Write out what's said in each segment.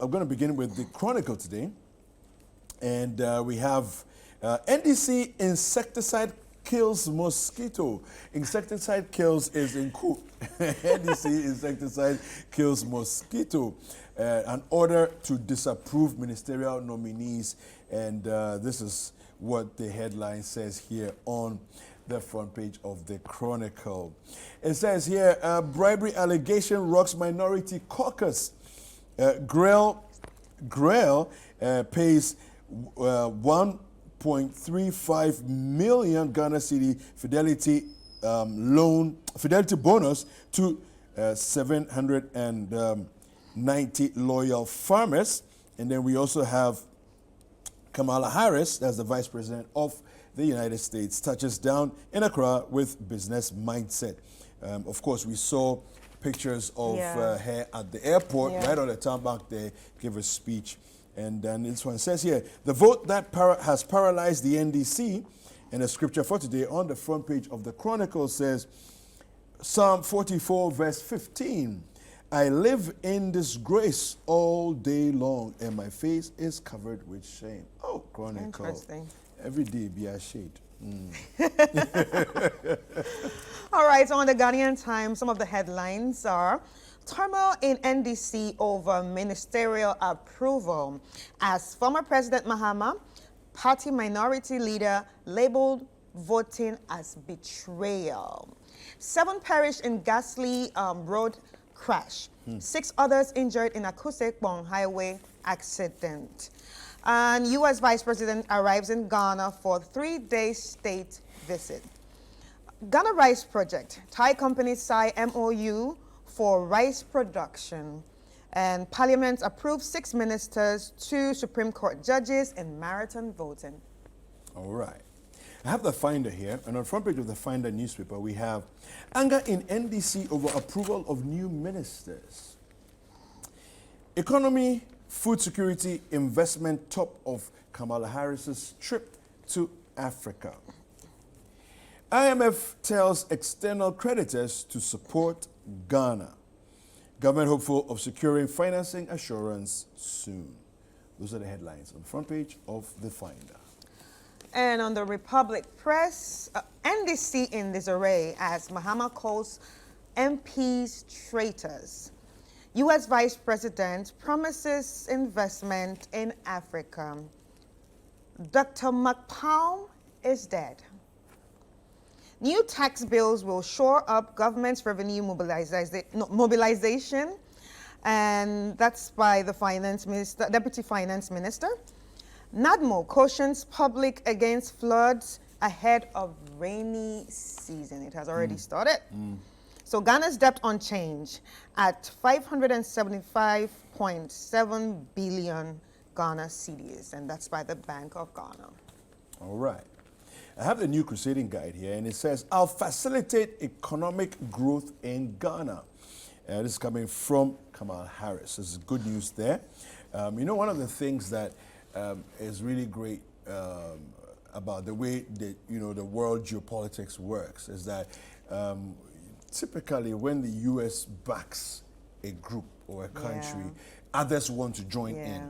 I'm going to begin with the Chronicle today. And we have NDC insecticide kills mosquito. Insecticide kills is in coup. NDC insecticide kills mosquito. An order to disapprove ministerial nominees. And this is what the headline says here on the front page of the Chronicle. It says here, bribery allegation rocks minority caucus. Grail pays 1.35 million Ghana Citi fidelity fidelity bonus to 790 loyal farmers. And then we also have Kamala Harris, that's the Vice President of the United States, touches down in Accra with business mindset. Of course, we saw pictures of her at the airport, right on the tarmac there, give a speech. And then this one says here, the vote that has paralyzed the NDC, and the scripture for today on the front page of the Chronicle says, Psalm 44 verse 15, I live in disgrace all day long, and my face is covered with shame. Oh, Chronicle. Interesting. Every day be a shade. All right, so on the Ghanaian Times, some of the headlines are turmoil in NDC over ministerial approval as former President Mahama, party minority leader, labeled voting as betrayal. 7 perished in ghastly road crash. 6 others injured in Akuse-Kpong highway accident. And U.S. Vice President arrives in Ghana for 3-day state visit. Ghana Rice Project. Thai companies sign MOU for rice production. And Parliament approves 6 ministers, 2 Supreme Court judges in marathon voting. All right. I have the Finder here, and on the front page of the Finder newspaper, we have anger in NDC over approval of new ministers. Economy, food security, investment top of Kamala Harris's trip to Africa. IMF tells external creditors to support Ghana. Government hopeful of securing financing assurance soon. Those are the headlines on the front page of the Finder. And on the Republic Press, NDC in disarray as Mahama calls MPs traitors. U.S. Vice President promises investment in Africa. Dr. McPalm is dead. New tax bills will shore up government's revenue mobilization, and that's by the Finance Minister, Deputy Finance Minister. NADMO cautions public against floods ahead of rainy season. It has already started. So Ghana's debt unchanged at 575.7 billion Ghana cedis, and that's by the Bank of Ghana. All right. I have the new Crusading Guide here, and it says, I'll facilitate economic growth in Ghana. This is coming from Kamala Harris. This is good news there. You know, one of the things that is really great about the way that, the world geopolitics works is that typically when the U.S. backs a group or a country, others want to join in,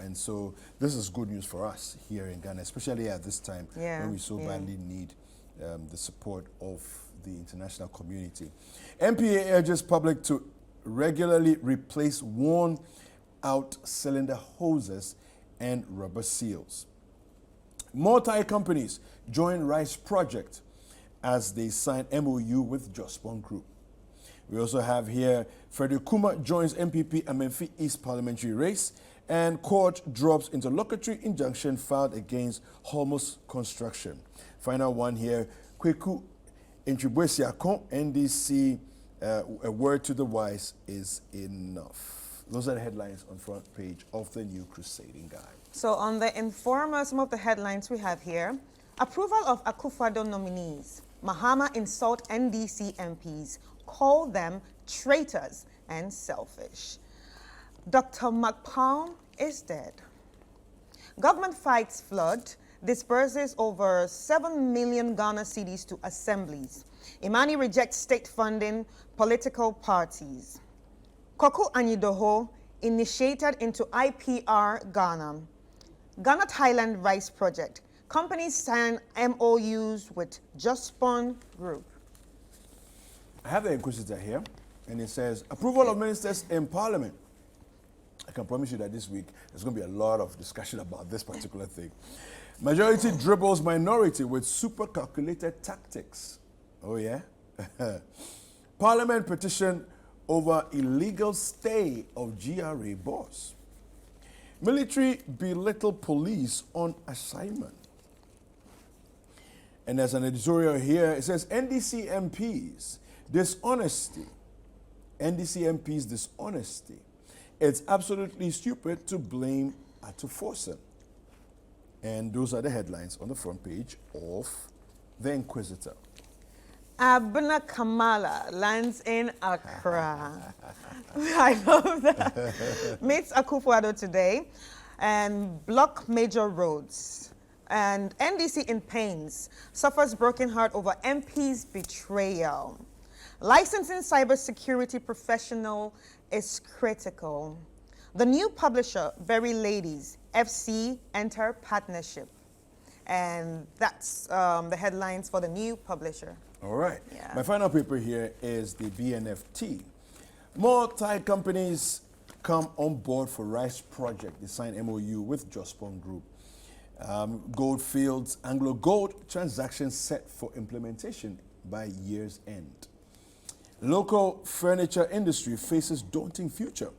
and so this is good news for us here in Ghana, especially at this time when we so badly need the support of the international community. MPA urges public to regularly replace worn-out cylinder hoses and rubber seals. Multi-companies join Rice Project as they sign MOU with Jospon Group. We also have here, Frederick Kuma joins MPP Amenfi East parliamentary race, and court drops interlocutory injunction filed against Holmus Construction. Final one here, Kweku Intribwesiakon, NDC, a word to the wise is enough. Those are the headlines on front page of the new Crusading Guide. So on the Informer, some of the headlines we have here. Approval of Akufo-Addo nominees. Mahama insult NDC MPs, call them traitors and selfish. Dr. McPalm is dead. Government fights flood, disperses over 7 million Ghana cedis to assemblies. Imani rejects state funding political parties. Koku Anyidoho initiated into IPR Ghana. Ghana-Thailand Rice Project. Companies sign MOUs with Jospon Group. I have the Inquisitor here, and it says, approval of ministers in Parliament. I can promise you that this week there's going to be a lot of discussion about this particular thing. Majority dribbles minority with super calculated tactics. Oh yeah? Parliament petition over illegal stay of GRA boss. Military belittle police on assignment. And there's an editorial here. It says NDC MPs dishonesty. NDC MPs dishonesty. It's absolutely stupid to blame Atuforsen. And those are the headlines on the front page of The Inquisitor. Abna Kamala lands in Accra. I love that. Meets Akufo-Addo today and block major roads. And NDC in pains, suffers broken heart over MP's betrayal. Licensing cybersecurity professional is critical. The new publisher, Very Ladies, FC enter partnership. And that's the headlines for the new publisher. All right. Yeah. My final paper here is the BNFT. More Thai companies come on board for Rice Project. They signed MOU with Jospon Group. Goldfields Anglo Gold transaction set for implementation by year's end. Local furniture industry faces daunting future.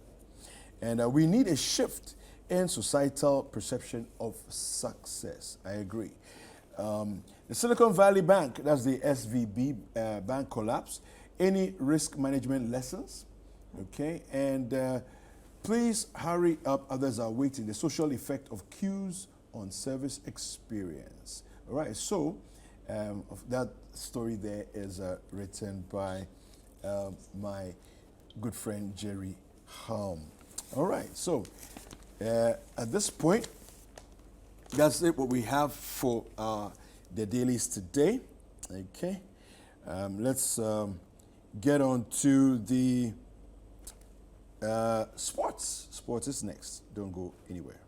And we need a shift in societal perception of success. I agree. The Silicon Valley Bank, that's the SVB bank collapse. Any risk management lessons? Okay, and please hurry up, others are waiting. The social effect of queues on service experience. All right, so that story there is written by my good friend Jerry Halm. All right, so at this point, that's it, what we have for the dailies today. Okay, let's get on to the sports. Sports is next. Don't go anywhere.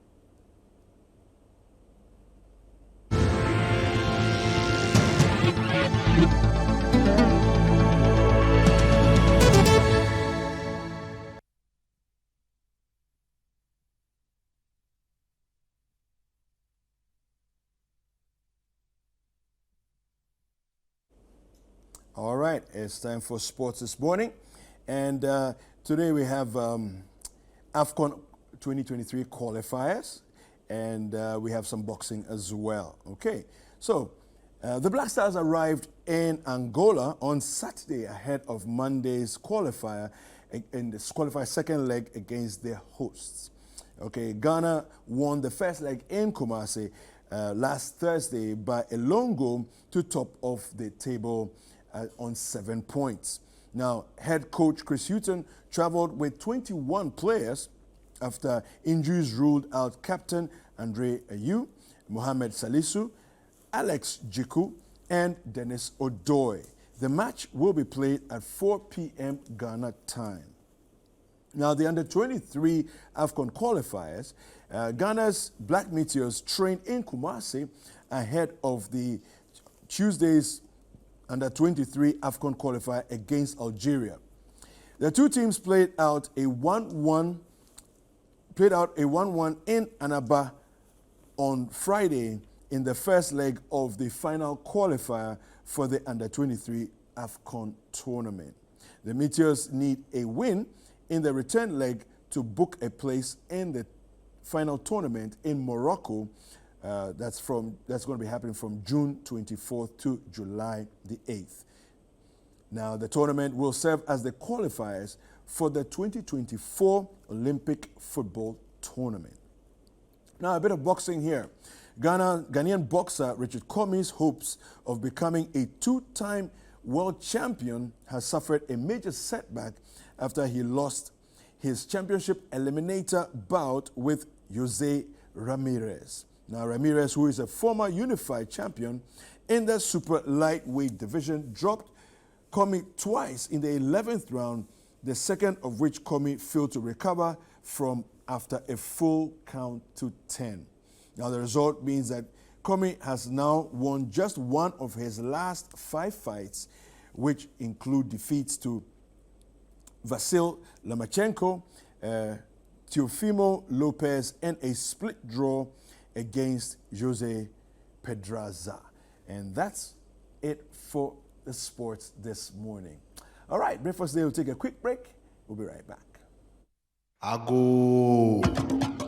All right, it's time for sports this morning. And today we have AFCON 2023 qualifiers, and we have some boxing as well. Okay, so the Black Stars arrived in Angola on Saturday ahead of Monday's qualifier in the qualifier second leg against their hosts. Okay, Ghana won the first leg in Kumasi last Thursday by a lone goal to top of the table on 7 points. Now, head coach Chris Hughton traveled with 21 players after injuries ruled out captain Andre Ayew, Mohamed Salisu, Alex Jiku, and Dennis Odoi. The match will be played at 4 p.m. Ghana time. Now, the under-23 AFCON qualifiers, Ghana's Black Meteors trained in Kumasi ahead of the Tuesday's under-23 AFCON qualifier against Algeria. The two teams played out a 1-1 in Annaba on Friday in the first leg of the final qualifier for the under-23 AFCON tournament. The Meteors need a win in the return leg to book a place in the final tournament in Morocco. That's going to be happening from June 24th to July the 8th. Now, the tournament will serve as the qualifiers for the 2024 Olympic football tournament. Now, a bit of boxing here. Ghanaian boxer Richard Comey's hopes of becoming a two-time world champion has suffered a major setback after he lost his championship eliminator bout with Jose Ramirez. Now, Ramirez, who is a former unified champion in the super lightweight division, dropped Comey twice in the 11th round, the second of which Comey failed to recover from after a full count to 10. Now, the result means that Comey has now won just one of his last 5 fights, which include defeats to Vasyl Lomachenko, Teofimo Lopez, and a split draw against Jose Pedraza. And that's it for the sports this morning. All right, Breakfast Day will take a quick break. We'll be right back. Ago.